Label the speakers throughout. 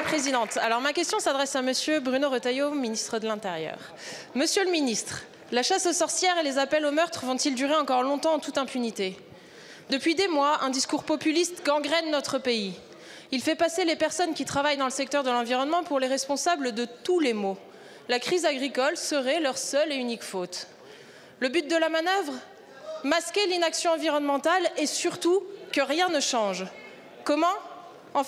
Speaker 1: Présidente. Alors ma question s'adresse à Monsieur Bruno Retailleau, ministre de l'Intérieur. Monsieur le ministre, la chasse aux sorcières et les appels au meurtre vont-ils durer encore longtemps en toute impunité? Depuis des mois, un discours populiste gangrène notre pays. Il fait passer les personnes qui travaillent dans le secteur de l'environnement pour les responsables de tous les maux. La crise agricole serait leur seule et unique faute. Le but de la manœuvre? Masquer l'inaction environnementale et surtout que rien ne change. Comment? En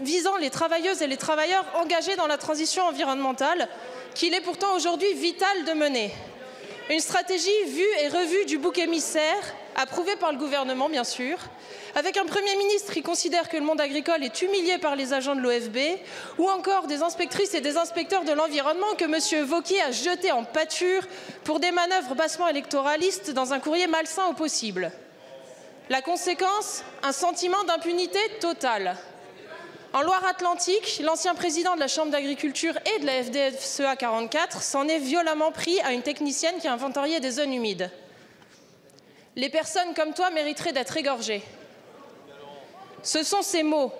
Speaker 1: visant les travailleuses et les travailleurs engagés dans la transition environnementale, qu'il est pourtant aujourd'hui vital de mener. Une stratégie vue et revue du bouc émissaire, approuvée par le gouvernement bien sûr, avec un Premier ministre qui considère que le monde agricole est humilié par les agents de l'OFB, ou encore des inspectrices et des inspecteurs de l'environnement que M. Wauquiez a jetés en pâture pour des manœuvres bassement électoralistes dans un courrier malsain au possible. La conséquence? Un sentiment d'impunité totale. En Loire-Atlantique, l'ancien président de la Chambre d'agriculture et de la FDSEA 44 s'en est violemment pris à une technicienne qui a inventorié des zones humides. Les personnes comme toi mériteraient d'être égorgées. Ce sont ces mots.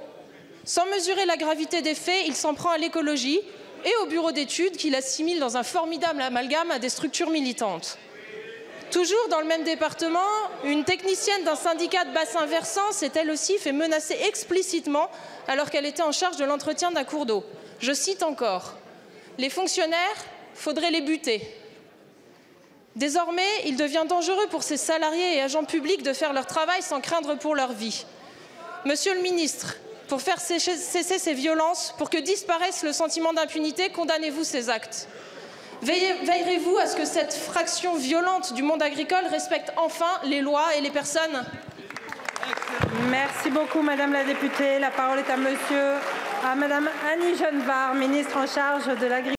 Speaker 1: Sans mesurer la gravité des faits, il s'en prend à l'écologie et au bureau d'études qu'il assimile dans un formidable amalgame à des structures militantes. Toujours dans le même département, une technicienne d'un syndicat de bassin versant s'est elle aussi fait menacer explicitement alors qu'elle était en charge de l'entretien d'un cours d'eau. Je cite encore: « Les fonctionnaires, faudrait les buter ». Désormais, il devient dangereux pour ces salariés et agents publics de faire leur travail sans craindre pour leur vie. Monsieur le ministre, pour faire cesser ces violences, pour que disparaisse le sentiment d'impunité, condamnez-vous ces actes. Veillerez-vous à ce que cette fraction violente du monde agricole respecte enfin les lois et les personnes?
Speaker 2: Merci beaucoup, Madame la députée. La parole est à Madame Annie Genevard, ministre en charge de l'Agriculture.